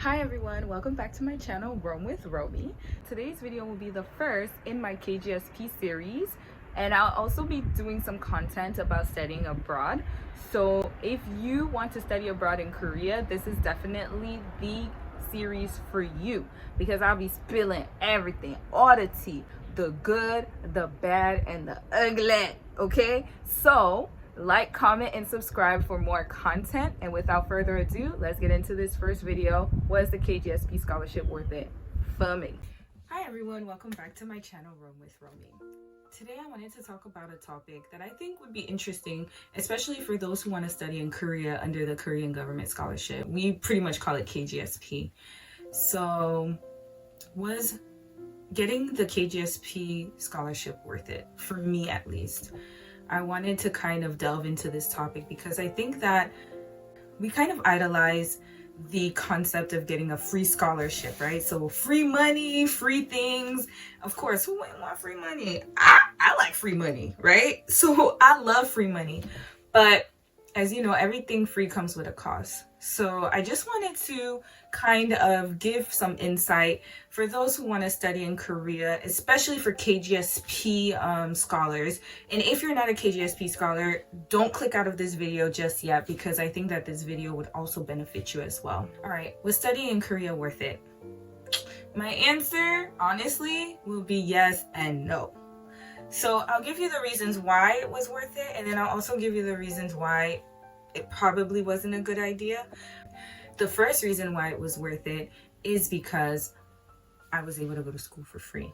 Hi everyone, welcome back to my channel, Roam with Romy. Today's video will be the first in my KGSP series, and I'll also be doing some content about studying abroad. So if you want to study abroad in Korea, this is definitely the series for you, because I'll be spilling everything, all the tea, the good, the bad, and the ugly, okay? So like, comment, and subscribe for more content. And without further ado, let's get into this first video. Was the KGSP scholarship worth it for me? Hi everyone, welcome back to my channel, Roam with Romy. Today I wanted to talk about a topic that I think would be interesting, especially for those who want to study in Korea under the Korean government scholarship. We pretty much call it KGSP. So, was getting the KGSP scholarship worth it? For me, at least. I wanted to kind of delve into this topic because I think that we kind of idolize the concept of getting a free scholarship, right? So free money, free things. Of course, who wouldn't want free money? I like free money, right? So I love free money. But as you know, everything free comes with a cost. So I just wanted to kind of give some insight for those who want to study in Korea, especially for KGSP scholars. And if you're not a KGSP scholar, don't click out of this video just yet, because I think that this video would also benefit you as well. All right, was studying in Korea worth it? My answer, honestly, will be yes and no. So I'll give you the reasons why it was worth it, and then I'll also give you the reasons why it probably wasn't a good idea. The first reason why it was worth it is because I was able to go to school for free.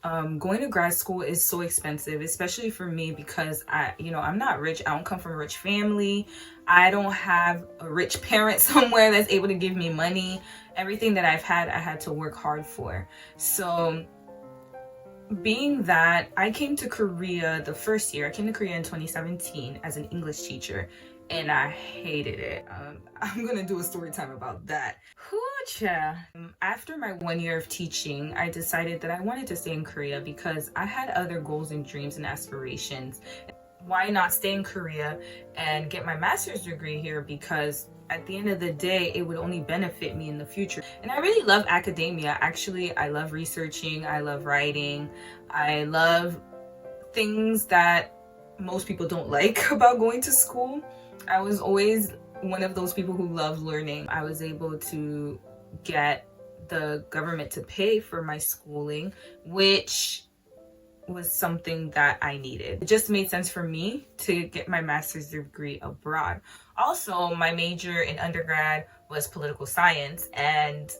Going to grad school is so expensive, especially for me, because I'm not rich. I don't come from a rich family. I don't have a rich parent somewhere that's able to give me money. Everything that I've had, I had to work hard for. So being that I came to Korea the first year, I came to Korea in 2017 as an English teacher, and I hated it. I'm gonna do a story time about that. After my 1 year of teaching, I decided that I wanted to stay in Korea because I had other goals and dreams and aspirations. Why not stay in Korea and get my master's degree here? Because at the end of the day, it would only benefit me in the future. And I really love academia. Actually, I love researching, I love writing, I love things that most people don't like about going to school. I was always one of those people who loved learning. I was able to get the government to pay for my schooling, which was something that I needed. It just made sense for me to get my master's degree abroad. Also, my major in undergrad was political science, and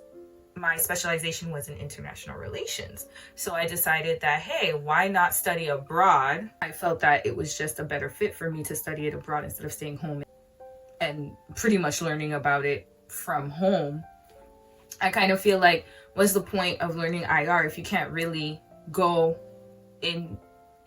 my specialization was in international relations. So I decided that, hey, why not study abroad? I felt that it was just a better fit for me to study it abroad instead of staying home and pretty much learning about it from home. I kind of feel like, what's the point of learning IR if you can't really go and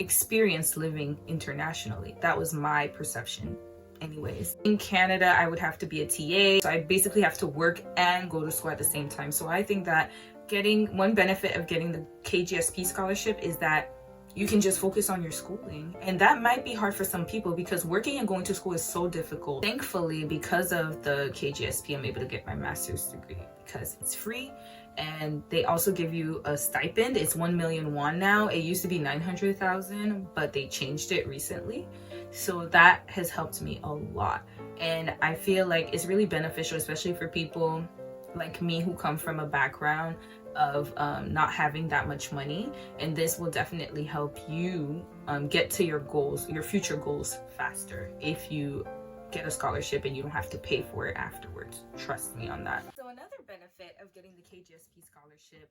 experience living internationally? That was my perception anyways. In Canada, I would have to be a TA, so I basically have to work and go to school at the same time. So I think that one benefit of getting the KGSP scholarship is that you can just focus on your schooling. And that might be hard for some people because working and going to school is so difficult. Thankfully, because of the KGSP, I'm able to get my master's degree because it's free. And they also give you a stipend. It's 1 million won now. It used to be 900,000, but they changed it recently. So that has helped me a lot. And I feel like it's really beneficial, especially for people like me who come from a background of not having that much money. And this will definitely help you get to your goals, your future goals, faster if you get a scholarship and you don't have to pay for it afterwards. Trust me on that. So another benefit of getting the KGSP scholarship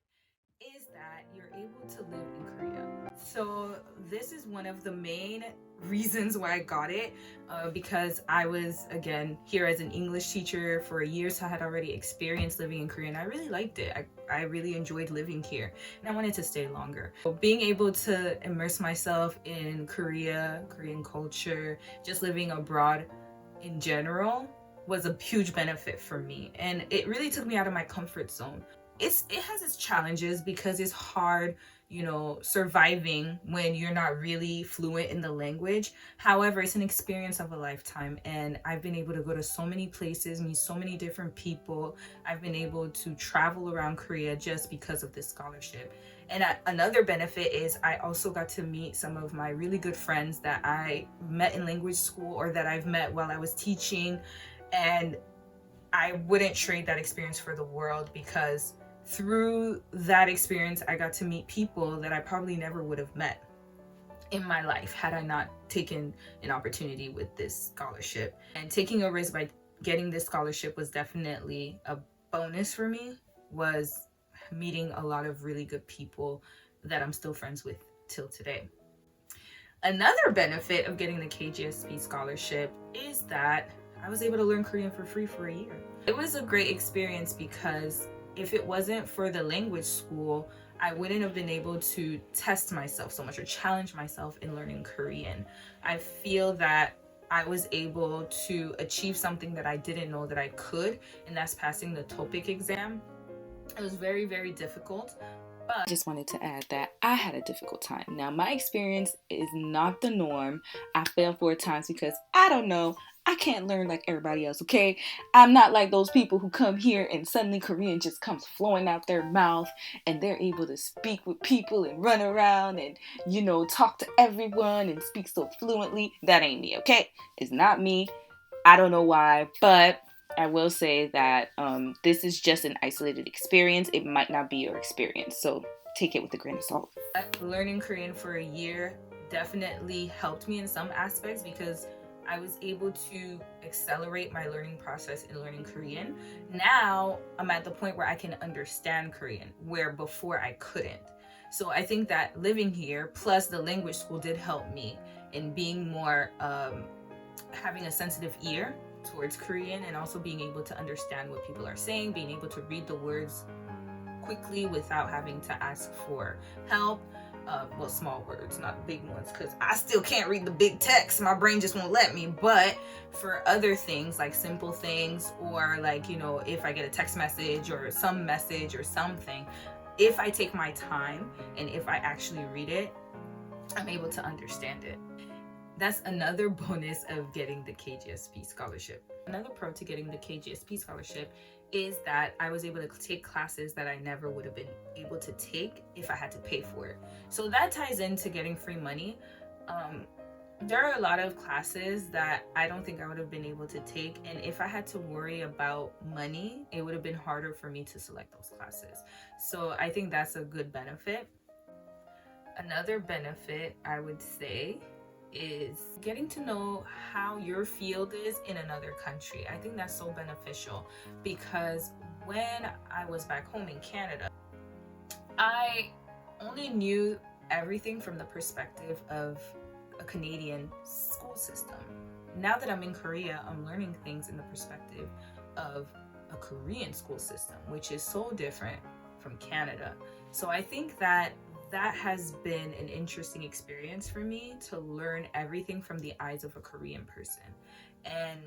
is that you're able to live in Korea. So this is one of the main reasons why I got it, because I was, again, here as an English teacher for a year, so I had already experienced living in Korea, and I really liked it. I really enjoyed living here, and I wanted to stay longer. So being able to immerse myself in Korea, Korean culture, just living abroad in general was a huge benefit for me, and it really took me out of my comfort zone. It has its challenges because it's hard, surviving when you're not really fluent in the language. However, it's an experience of a lifetime, and I've been able to go to so many places, meet so many different people. I've been able to travel around Korea just because of this scholarship. And another benefit is I also got to meet some of my really good friends that I met in language school, or that I've met while I was teaching. And I wouldn't trade that experience for the world, because through that experience, I got to meet people that I probably never would have met in my life had I not taken an opportunity with this scholarship. And taking a risk by getting this scholarship was definitely a bonus for me, was meeting a lot of really good people that I'm still friends with till today. Another benefit of getting the KGSP scholarship is that I was able to learn Korean for free for a year. It was a great experience, because if it wasn't for the language school, I wouldn't have been able to test myself so much or challenge myself in learning Korean. I feel that I was able to achieve something that I didn't know that I could, and that's passing the TOPIK exam. It was very, very difficult. But I just wanted to add that I had a difficult time. Now, my experience is not the norm. I failed 4 times because I don't know. I can't learn like everybody else, okay? I'm not like those people who come here and suddenly Korean just comes flowing out their mouth and they're able to speak with people and run around and, talk to everyone and speak so fluently. That ain't me, okay? It's not me. I don't know why, but I will say that this is just an isolated experience. It might not be your experience, so take it with a grain of salt. Learning Korean for a year definitely helped me in some aspects, because I was able to accelerate my learning process in learning Korean. Now I'm at the point where I can understand Korean, where before I couldn't. So I think that living here plus the language school did help me in being more having a sensitive ear towards Korean, and also being able to understand what people are saying, being able to read the words quickly without having to ask for help. Well, small words, not big ones, because I still can't read the big text. My brain just won't let me. But for other things, like simple things, or like, if I get a text message or some message or something, if I take my time and if I actually read it, I'm able to understand it. That's another bonus of getting the KGSP scholarship. Another pro to getting the KGSP scholarship is that I was able to take classes that I never would have been able to take if I had to pay for it. So that ties into getting free money. There are a lot of classes that I don't think I would have been able to take, and if I had to worry about money, it would have been harder for me to select those classes. So I think that's a good benefit. Another benefit, I would say, is getting to know how your field is in another country. I think that's so beneficial, because when I was back home in Canada, I only knew everything from the perspective of a Canadian school system. Now that I'm in Korea, I'm learning things in the perspective of a Korean school system, which is so different from Canada. So I think that has been an interesting experience for me, to learn everything from the eyes of a Korean person. And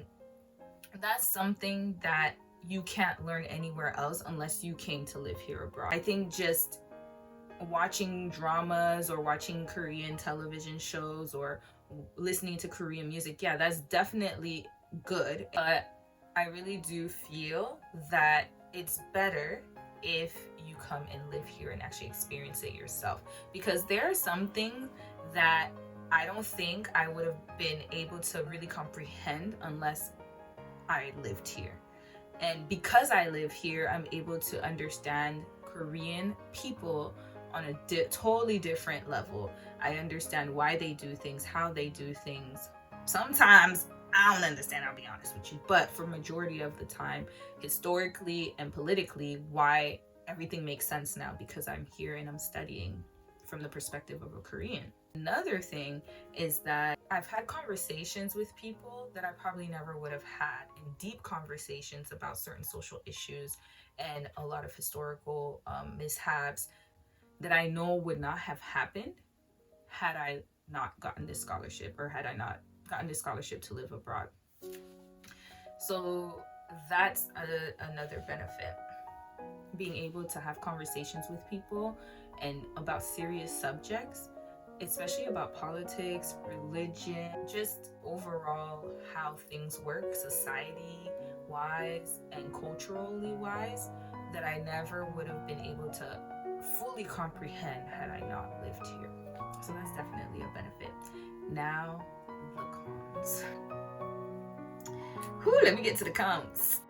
that's something that you can't learn anywhere else unless you came to live here abroad. I think just watching dramas or watching Korean television shows or listening to Korean music, yeah, that's definitely good. But I really do feel that it's better if you come and live here and actually experience it yourself, because there are some things that I don't think I would have been able to really comprehend unless I lived here. And because I live here, I'm able to understand Korean people on a totally different level. I understand why they do things, how they do things. Sometimes I don't understand, I'll be honest with you, but for majority of the time, historically and politically, why everything makes sense now, because I'm here and I'm studying from the perspective of a Korean. Another thing is that I've had conversations with people that I probably never would have had, and deep conversations about certain social issues and a lot of historical mishaps that I know would not have happened had I not gotten this scholarship, or had I not gotten this scholarship to live abroad. So that's another benefit, being able to have conversations with people and about serious subjects, especially about politics, religion, just overall how things work society wise and culturally wise, that I never would have been able to fully comprehend had I not lived here. So that's definitely a benefit. Now, the cons. Let me get to the cons.